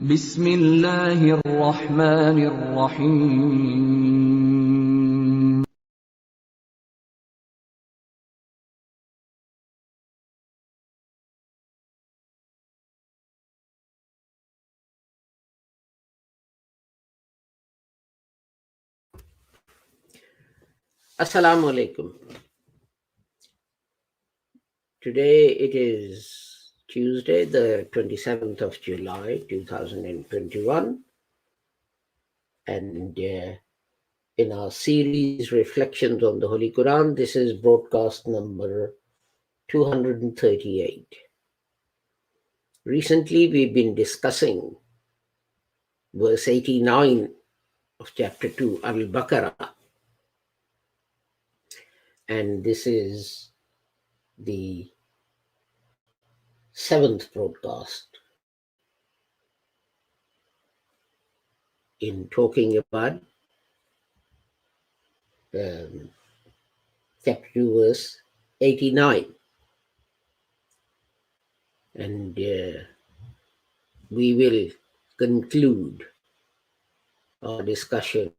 بسم الله الرحمن الرحيم Assalamu alaikum. Today it is Tuesday, the 27th of July, 2021. And in our series Reflections on the Holy Quran, this is broadcast number 238. Recently, we've been discussing verse 89 of chapter 2, Al-Baqarah. And this is the 7th broadcast in talking about chapter 2, verse 89. And we will conclude our discussion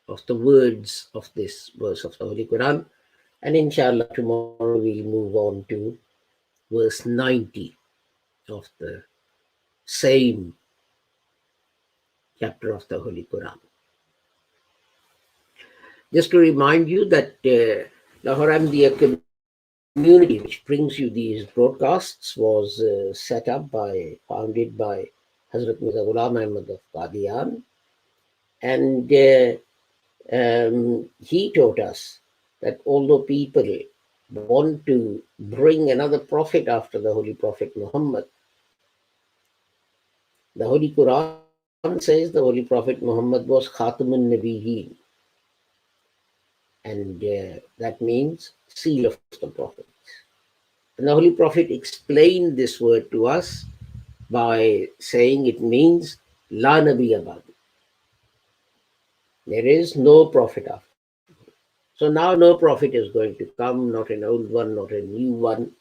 of the words of this verse of the Holy Quran. And inshallah, tomorrow we'll move on to verse 90 of the same chapter of the Holy Quran. Just to remind you that Lahore Ahmadiyya community, which brings you these broadcasts, was founded by Hazrat Mirza Ghulam Ahmad of Qadian. And he taught us that although people want to bring another prophet after the Holy Prophet Muhammad, the Holy Quran says the Holy Prophet Muhammad was Khatamun Nabiyyin. And that means seal of the prophets. And the Holy Prophet explained this word to us by saying it means La Nabi Abad. There is no prophet after. So now no prophet is going to come, not an old one, not a new one.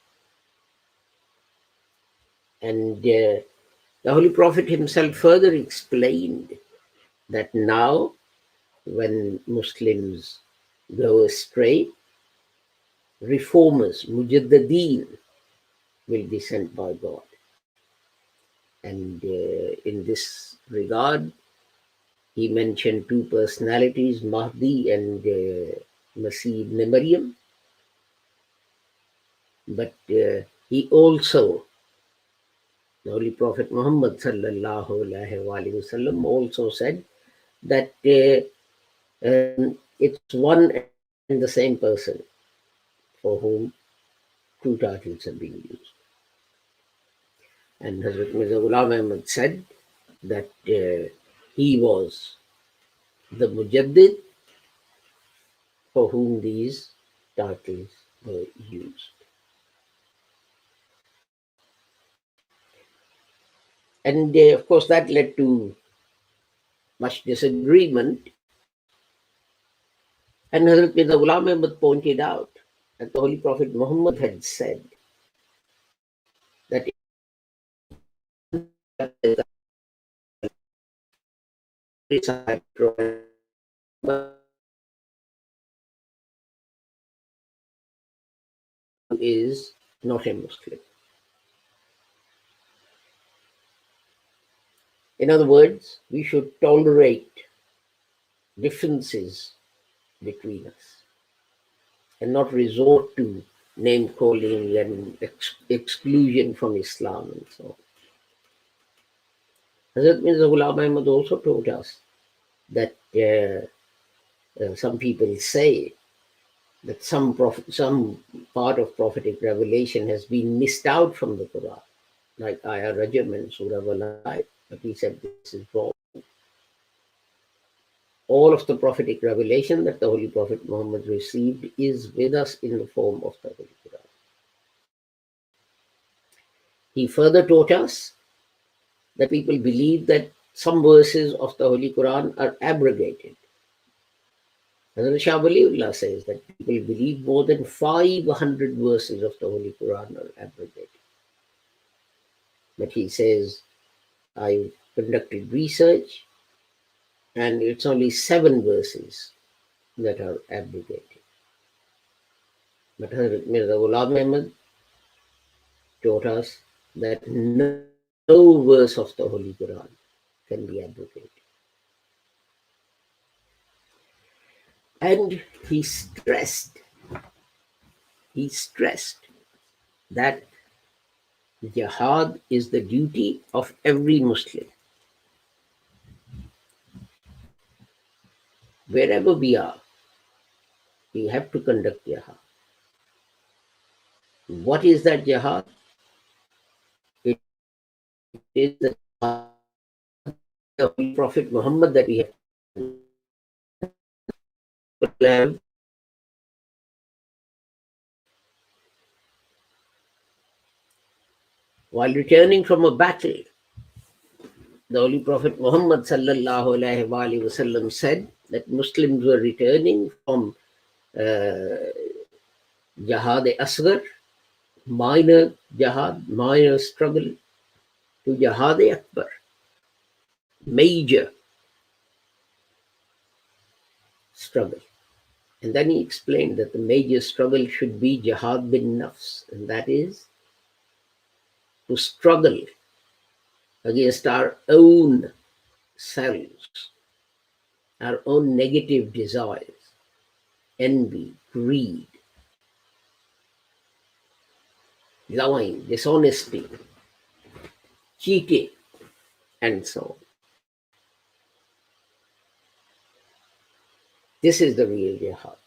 And the Holy Prophet himself further explained that now when Muslims go astray, reformers, mujaddideen, will be sent by God. And in this regard, he mentioned two personalities, Mahdi and Masih ibn Maryam. But he also, the Holy Prophet Muhammad sallallahu alaihi wasallam, also said that it's one and the same person for whom two titles have been used. And Hazrat Mirza Ghulam Ahmad said that he was the Mujaddid for whom these titles were used. And of course, that led to much disagreement. And Hazrat Mirza Ghulam Ahmad pointed out that the Holy Prophet Muhammad had said that is not a Muslim. In other words, we should tolerate differences between us and not resort to name calling and exclusion from Islam and so on. Hazrat Mirza Ghulam Ahmad also told us that some people say that some part of prophetic revelation has been missed out from the Quran, like Ayah Rajam and Surah Walai. But he said this is wrong. All of the prophetic revelation that the Holy Prophet Muhammad received is with us in the form of the Holy Quran. He further taught us that people believe that some verses of the Holy Quran are abrogated. Hazrat Shah Waliullah says that people believe more than 500 verses of the Holy Quran are abrogated. But he says I conducted research, and it's only 7 verses that are abrogated. But Mirza Ghulam Ahmad taught us that no verse of the Holy Quran can be abrogated. And he stressed that jihad is the duty of every Muslim. Wherever we are, we have to conduct jihad. What is that jihad? It is the Holy Prophet Muhammad that we have. While returning from a battle, the Holy Prophet Muhammad sallallahu alaihi wasallam said that Muslims were returning from Jihad Asghar, minor jihad, minor struggle, to Jihad Akbar, major struggle. And then he explained that the major struggle should be Jihad bin Nafs, and that is to struggle against our own selves, our own negative desires, envy, greed, lying, dishonesty, cheating, and so on. This is the real jihad.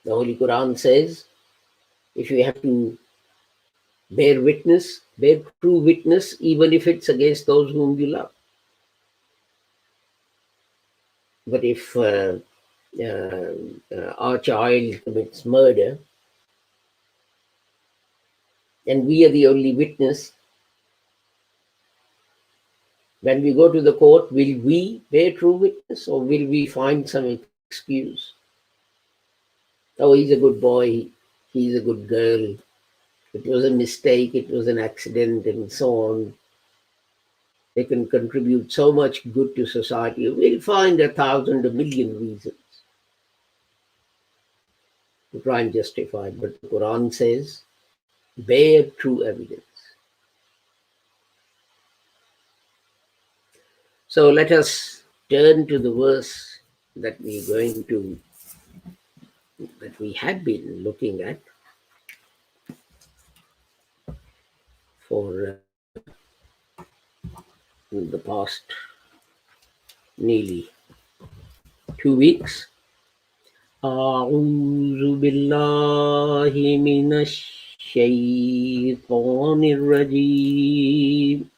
The Holy Quran says, if you have to bear witness, bear true witness, even if it's against those whom you love. But if our child commits murder, and we are the only witness, when we go to the court, will we bear true witness, or will we find some excuse? Oh, he's a good boy, he's a good girl, it was a mistake, it was an accident, and so on. They can contribute so much good to society. We'll find 1,000, 1,000,000 reasons to try and justify it. But the Quran says, bear true evidence. So let us turn to the verse that we have been looking at for the past nearly 2 weeks. أعوذ بالله من الشيطان الرجيم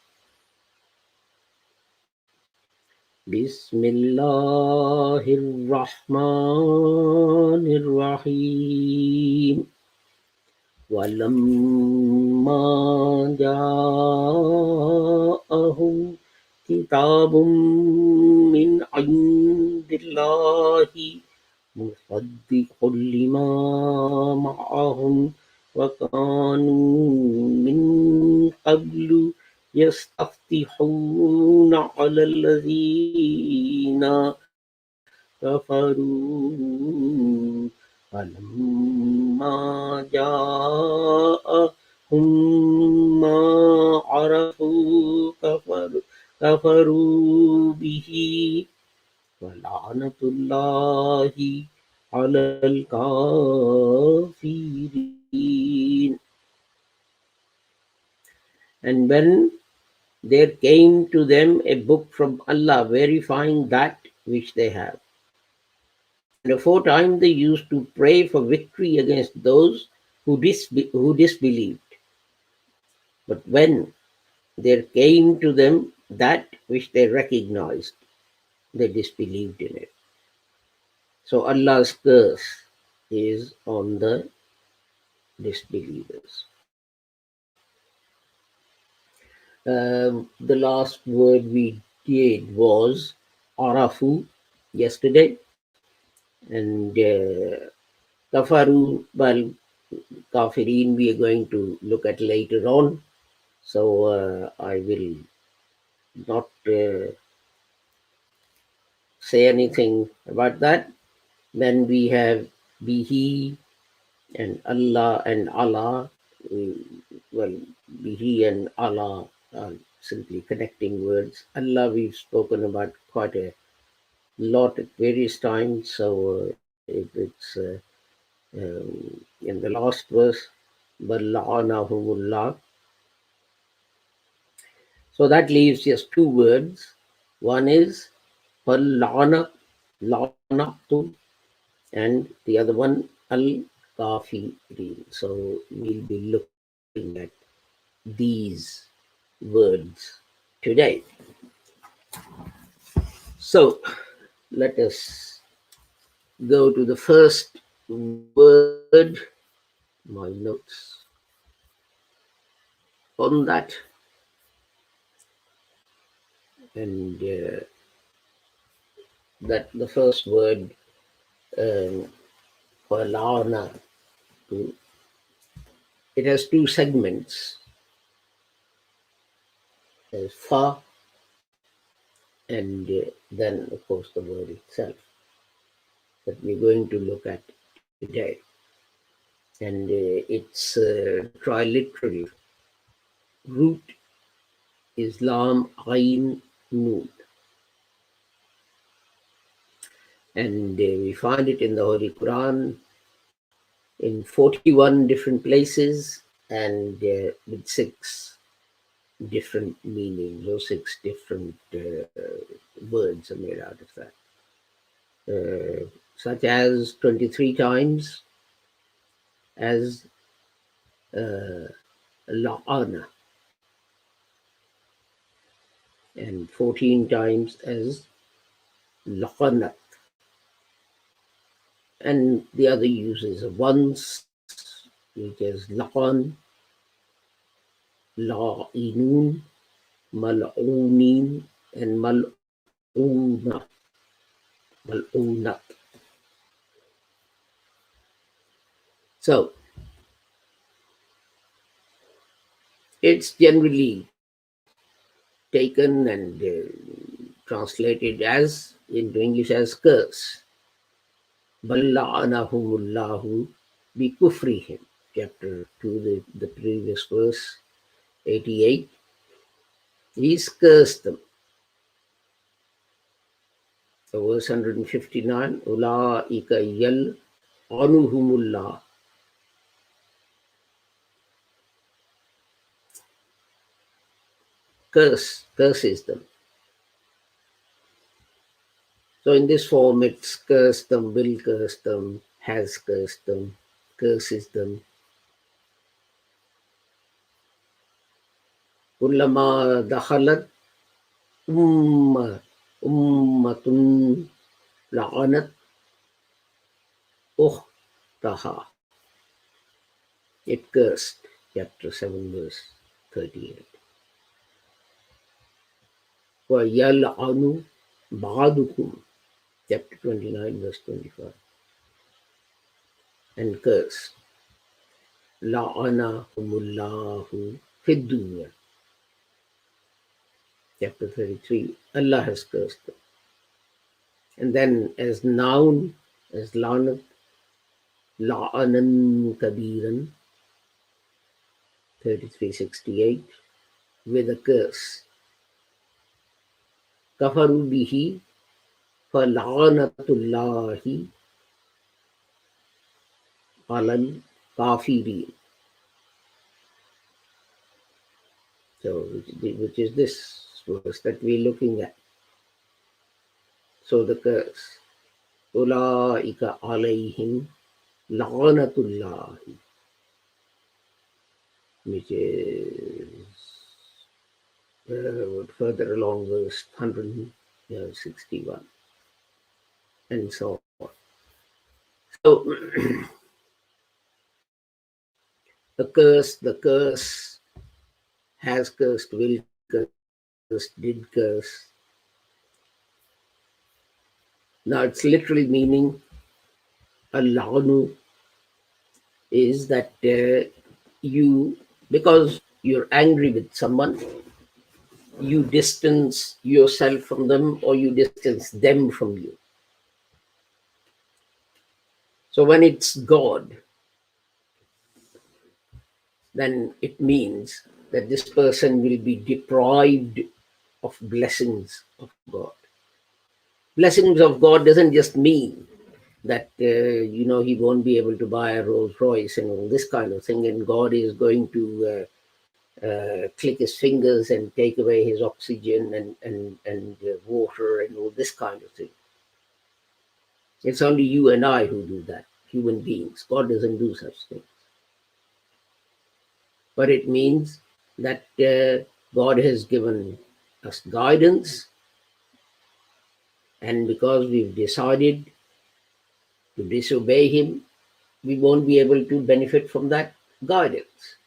بسم الله الرحمن الرحيم ولما جاءهم كتاب من عند الله مصدق لما معهم وكانوا من قبل يستفتحون على الذين كفروا فلما جاءهم ما عرفوا كفروا به وَلَعْنَةُ اللَّهِ عَلَى الْكَافِرِينَ. And when there came to them a book from Allah verifying that which they have. And aforetime they used to pray for victory against those who disbelieved. But when there came to them that which they recognized, they disbelieved in it. So Allah's curse is on the disbelievers. The last word we did was Arafu yesterday, and Kafaru, well, Kafirin we are going to look at later on. So I will not say anything about that. Then we have Bihi and Allah and Allah. Well, Bihi and Allah are simply connecting words. Allah we've spoken about quite a lot at various times. So it's in the last verse, Balla'anahumullah. So that leaves just two words. One is Balla'ana, La'anatu, and the other one Al-Kafirin. So we'll be looking at these words today. So let us go to the first word, my notes on that. And that the first word for Lana, it has two segments. There's Fa and then, of course, the word itself that we're going to look at today. And its triliteral root is Lam Ain Noon. And we find it in the Holy Quran in 41 different places and with 6 different meanings, or 6 different words are made out of that. Such as 23 times as La'ana and 14 times as Laqanat. And the other uses of once, which is Laqan, La'inun, Mal'unin, and Mal'unat. So it's generally taken and translated as into English as curse. Balla'anahumullahu bi kufrihim. Chapter 2, the previous verse, 88. He's cursed them. So verse 159, Ula'ika yal anuhumullah. Curses them. So in this form, it's cursed them, will curse them, has cursed them, curses them. Kullama dakhalat ummatun la'anat ukhtaha. It cursed. Chapter 7, verse 38. Wa yal'anu ba'dukum. Chapter 29, verse 25. And curse. La'anahumullahu fid dunya. Chapter 33. Allah has cursed them. And then as noun, as la'anat, la'anan kabiran, 3368, with a curse. Kafaru bihi fala'anatullahi alal kafirin. So, which is this verse that we're looking at. So the curse. Ula'ika alayhim la'anatullahi, which is further along verse 161, and so on. So the curse has cursed, will curse, did curse. Now its literal meaning, al-la'nu, is that you, because you're angry with someone, you distance yourself from them or you distance them from you. So when it's God, then it means that this person will be deprived of blessings of God. Blessings of God doesn't just mean that, he won't be able to buy a Rolls Royce and all this kind of thing, and God is going to click his fingers and take away his oxygen and water and all this kind of thing. It's only you and I who do that, human beings. God doesn't do such things. But it means that God has given us guidance, and because we've decided to disobey him, we won't be able to benefit from that guidance.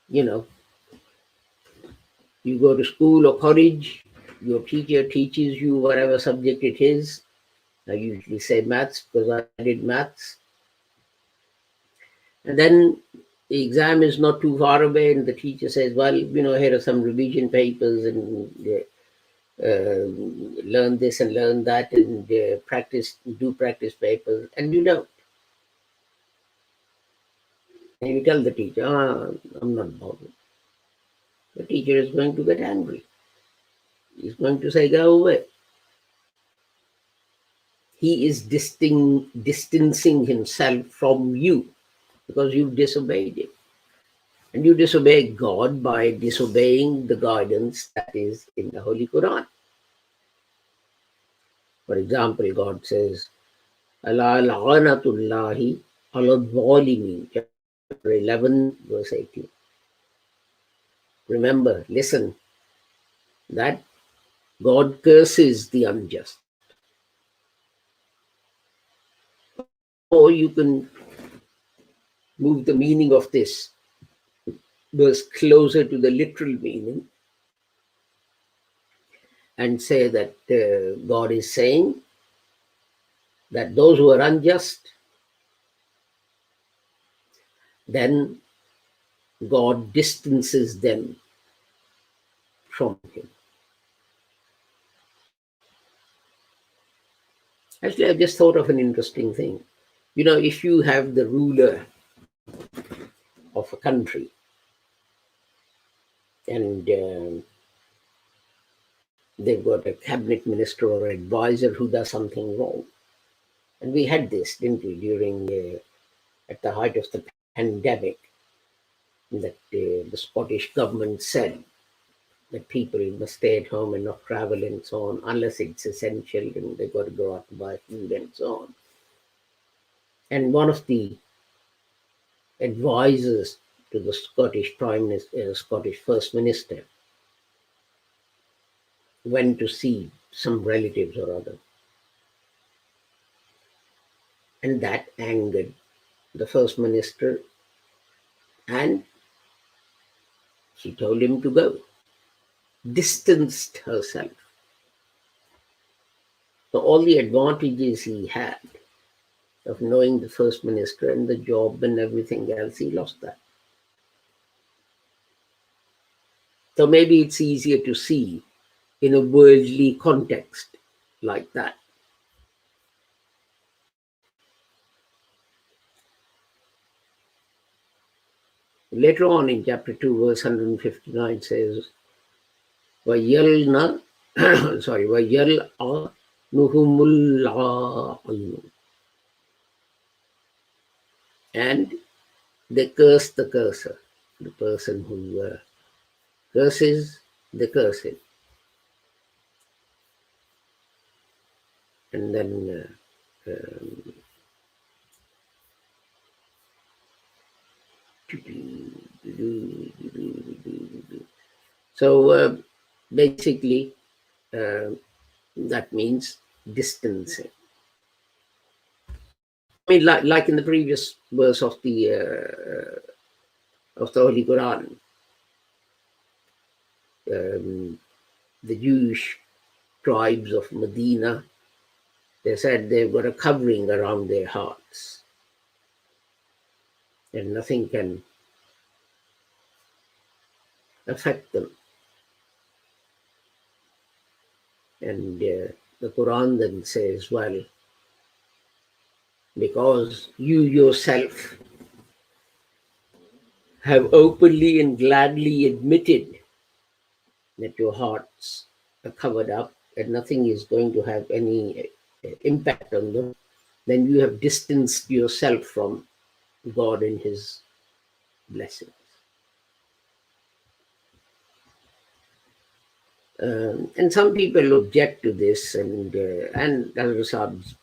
You go to school or college, your teacher teaches you whatever subject it is. I usually say maths because I did maths. And then the exam is not too far away, and the teacher says, well, here are some revision papers, and learn this and learn that, and do practice papers, and you don't. And you tell the teacher, I'm not bothered. The teacher is going to get angry. He's going to say, go away. He is distancing himself from you because you disobeyed him. And you disobey God by disobeying the guidance that is in the Holy Quran. For example, God says, Allah la'anatullahi ala dhalimin, chapter 11, verse 18. Remember, listen, that God curses the unjust. Or you can move the meaning of this verse closer to the literal meaning and say that God is saying that those who are unjust, then God distances them from him. Actually, I just thought of an interesting thing. If you have the ruler of a country and they've got a cabinet minister or advisor who does something wrong. And we had this, didn't we, during, at the height of the pandemic, that the Scottish government said that people must stay at home and not travel and so on, unless it's essential and they've got to go out to buy food and so on. And one of the advisors to the Scottish Prime Minister, Scottish First Minister, went to see some relatives or other. And that angered the First Minister, and she told him to go, distanced herself. So all the advantages he had of knowing the First Minister and the job and everything else, he lost that. So maybe it's easier to see in a worldly context like that. Later on in chapter 2, verse 159 says, وَيَلْنَا وَيَلْعَنُهُمُ اللَّعِنُونَ. And they curse the curser, the person who curses the cursed. And then so basically that means distancing. I mean, like in the previous verse of the Holy Quran, the Jewish tribes of Medina, they said they've got a covering around their hearts, and nothing can affect them. And the Quran then says, well, because you yourself have openly and gladly admitted that your hearts are covered up and nothing is going to have any impact on them, then you have distanced yourself from God and His blessings. And some people object to this, and Al-Rasab's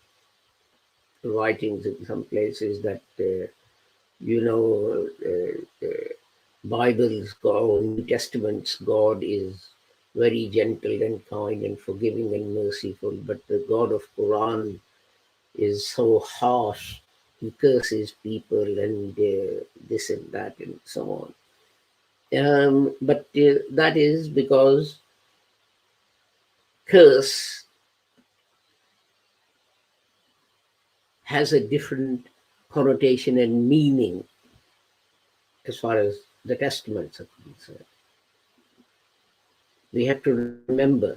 writings in some places that Bible's God, New Testament's God is very gentle and kind and forgiving and merciful, but the God of Quran is so harsh. He curses people and this and that and so on. But that is because curse has a different connotation and meaning as far as the testaments are concerned. We have to remember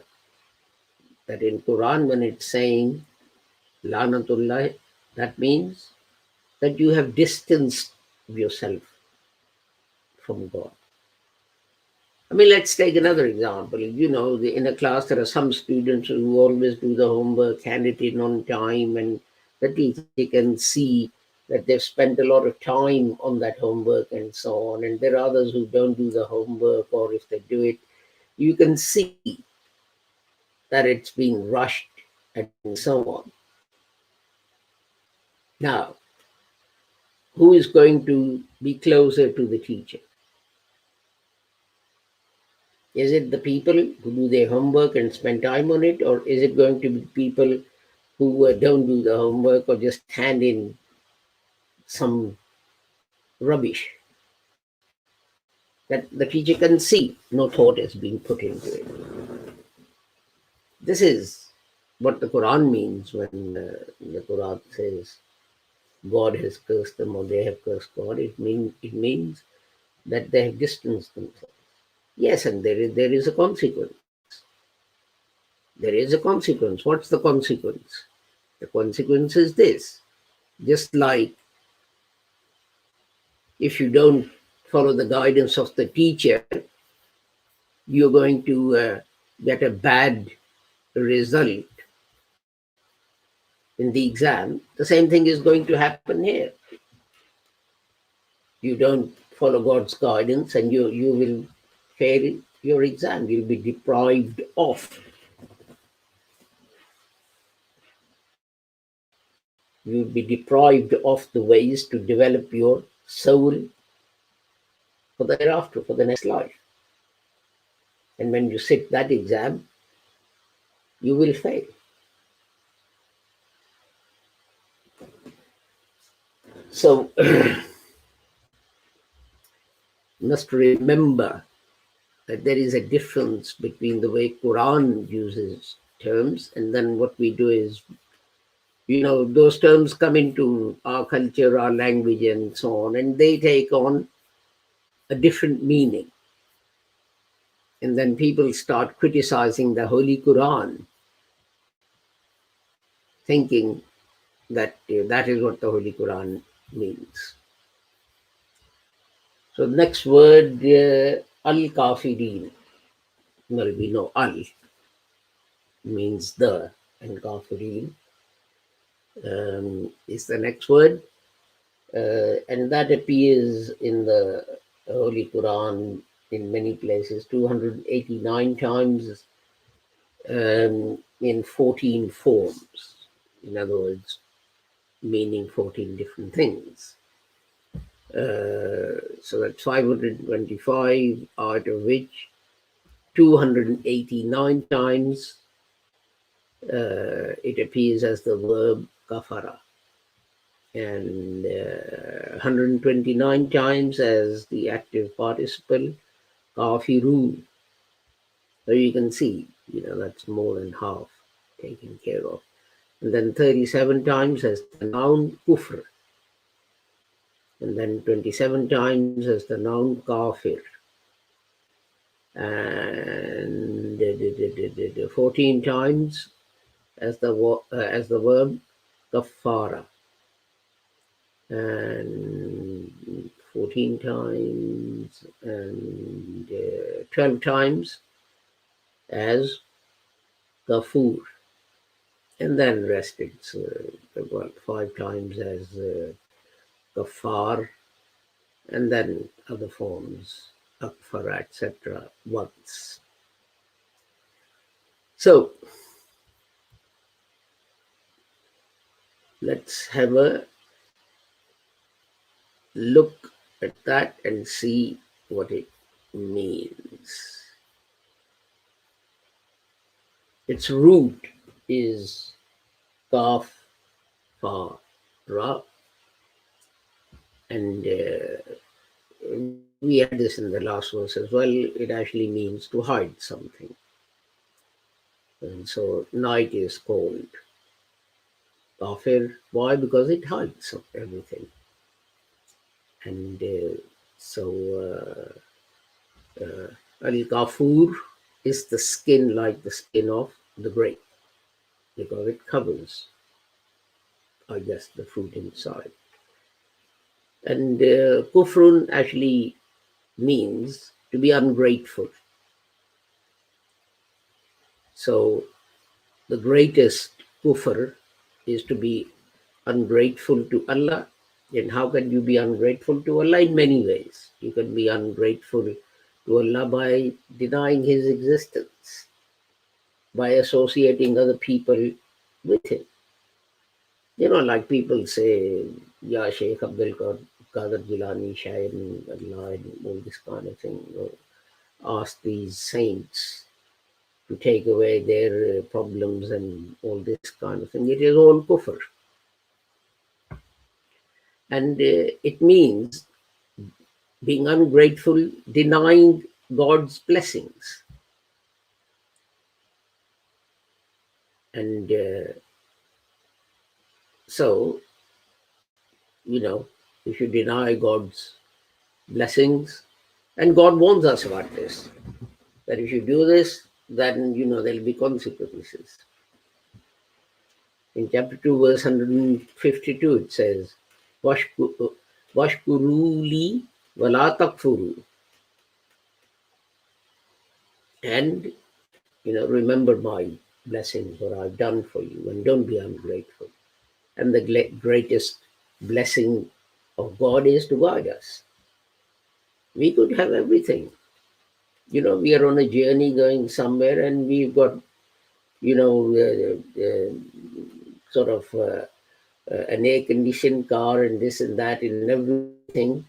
that in Quran, when it's saying Lanatullah, that means that you have distanced yourself from God. I mean, let's take another example. In a class, there are some students who always do the homework, hand it in on time, and the teacher can see that they've spent a lot of time on that homework and so on. And there are others who don't do the homework, or if they do it, you can see that it's being rushed and so on. Now, who is going to be closer to the teacher? Is it the people who do their homework and spend time on it, or is it going to be people who don't do the homework or just hand in some rubbish that the teacher can see no thought has been put into it? This is what the Quran means when the Quran says God has cursed them or they have cursed God. It means that they have distanced themselves. Yes, and there is a consequence. There is a consequence. What's the consequence? The consequence is this. Just like if you don't follow the guidance of the teacher, you're going to get a bad result in the exam. The same thing is going to happen here. You don't follow God's guidance and you will fail your exam. You'll be deprived of. You'll be deprived of the ways to develop your soul for the hereafter, for the next life. And when you sit that exam, you will fail. So must remember that there is a difference between the way Quran uses terms and then what we do is, those terms come into our culture, our language and so on, and they take on a different meaning. And then people start criticizing the Holy Quran, thinking that that is what the Holy Quran means. So the next word, al-kafirin. Well, we know al means the, and kafirin is the next word. And that appears in the Holy Quran in many places, 289 times in 14 forms. In other words, meaning 14 different things. So that's 525, out of which 289 times it appears as the verb kafara, and 129 times as the active participle kafirun. So you can see, that's more than half taken care of. And then 37 times as the noun kufr. And then 27 times as the noun kafir. and 14 times as the verb kafara, and 14 times and 12 times as kafur, and then rest it's about 5 times as kafar, and then other forms, akfara, etc. once. So let's have a look at that and see what it means. Its root is kaf, fa, ra, and we had this in the last verse as well. It actually means to hide something. And so night is called kafir. Why? Because it hides everything. And al-kafur is the skin, like the skin of the grape, because it covers, I guess, the fruit inside. And kufrun actually means to be ungrateful. So the greatest kufr is to be ungrateful to Allah. And how can you be ungrateful to Allah? In many ways. You can be ungrateful to Allah by denying His existence, by associating other people with Him. You know, like people say, Ya Shaykh Abdul Qadir Jilani, Shaykh Allah, and all this kind of thing. You know, ask these saints to take away their problems and all this kind of thing. It is all kufr. And it means being ungrateful, denying God's blessings. And so, you know, if you deny God's blessings, and God warns us about this, that if you do this, then, you know, there'll be consequences. In chapter 2, verse 152, it says, Washkuruli wala takfuru. And, you know, remember my blessings, what I've done for you, and don't be ungrateful. And the greatest blessing of God is to guide us. We could have everything. You know, we are on a journey going somewhere, and we've got, you know, sort of an air-conditioned car and this and that and everything.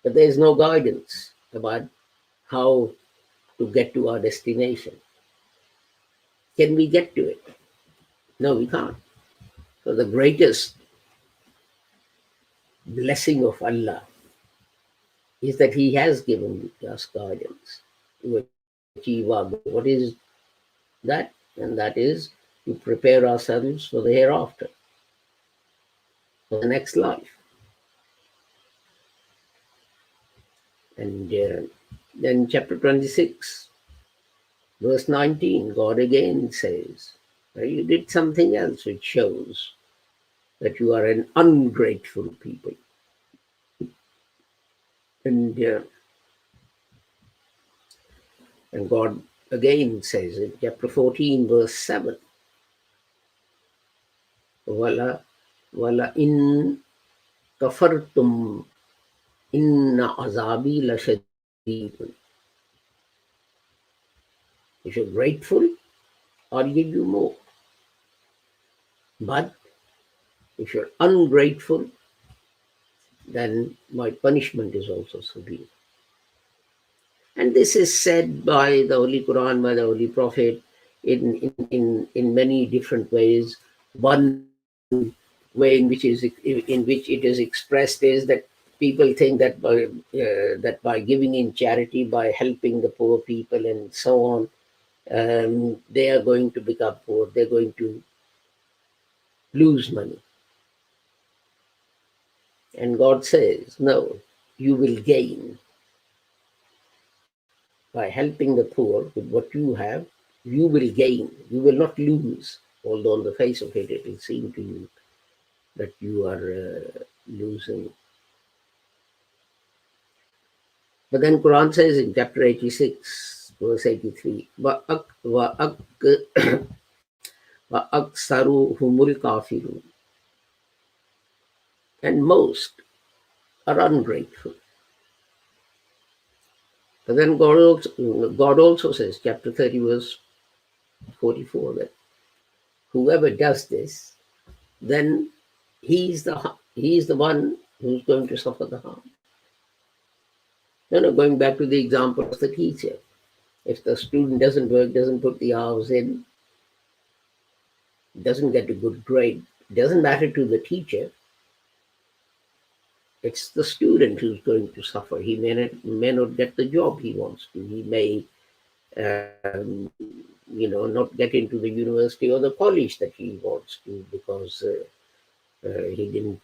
But there's no guidance about how to get to our destination. Can we get to it? No, we can't. So the greatest blessing of Allah is that He has given us guidance to achieve our goal. What is that? And that is to prepare ourselves for the hereafter, for the next life. And then chapter 26, verse 19, God again says, you did something else which shows that you are an ungrateful people. And God again says in chapter 14, verse 7, Wala in kafartum inna azabi la shadidun. If you're grateful, I'll give you more. But if you're ungrateful, then my punishment is also severe. And this is said by the Holy Quran, by the Holy Prophet, in many different ways. One way in which it is expressed is that people think that by giving in charity, by helping the poor people and so on, they are going to become poor. They're going to lose money. And God says, no, you will gain. by helping the poor with what you have, you will gain. You will not lose, although on the face of it, it will seem to you that you are losing. But then Quran says in chapter 86, verse 83, وَأَكْثَرُهُمُ الْكَافِرُونَ, and most are ungrateful. But then God also says, chapter 30, verse 44, that whoever does this, then he's the one who's going to suffer the harm. Going back to the example of the teacher. If the student doesn't work, doesn't put the hours in, doesn't get a good grade, it doesn't matter to the teacher. It's the student who's going to suffer. He may not get the job he wants to. He may, not get into the university or the college that he wants to because he didn't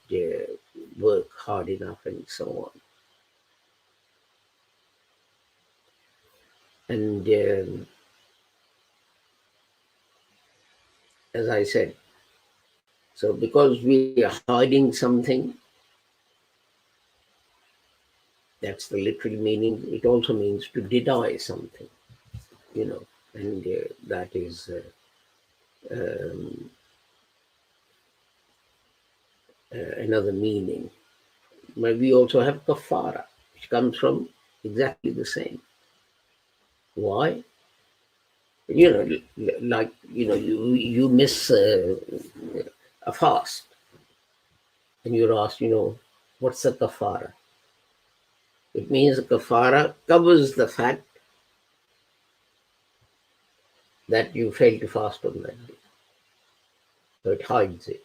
work hard enough and so on. And as I said, so because we are hiding something, that's the literal meaning. It also means to deny something, and that is another meaning. But we also have kafara, which comes from exactly the same. Why? You miss a fast, and you're asked, what's a kafara? It means a kafara covers the fact that you failed to fast on that day. So it hides it.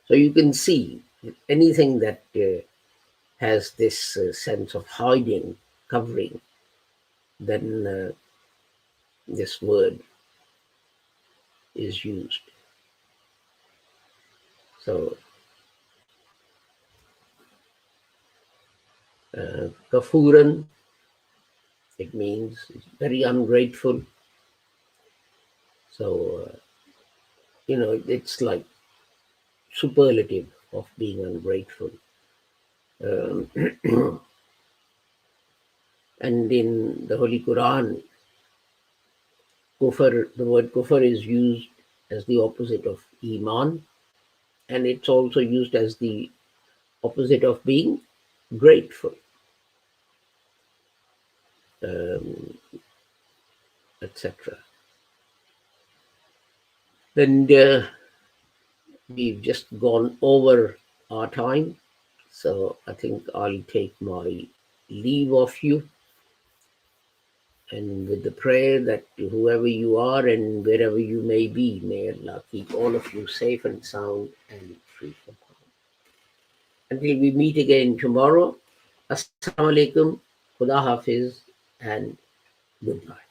So you can see anything that has this sense of hiding, covering, then this word is used. So kafuran, it means it's very ungrateful. So, it's like superlative of being ungrateful. And in the Holy Quran, kufr, the word kufr is used as the opposite of iman, and it's also used as the opposite of being grateful, etc. And we've just gone over our time, so I think I'll take my leave of you, and with the prayer that whoever you are and wherever you may be, may Allah keep all of you safe and sound and free from harm. Until we meet again tomorrow, Assalamu alaikum, Khuda Hafiz, and goodbye.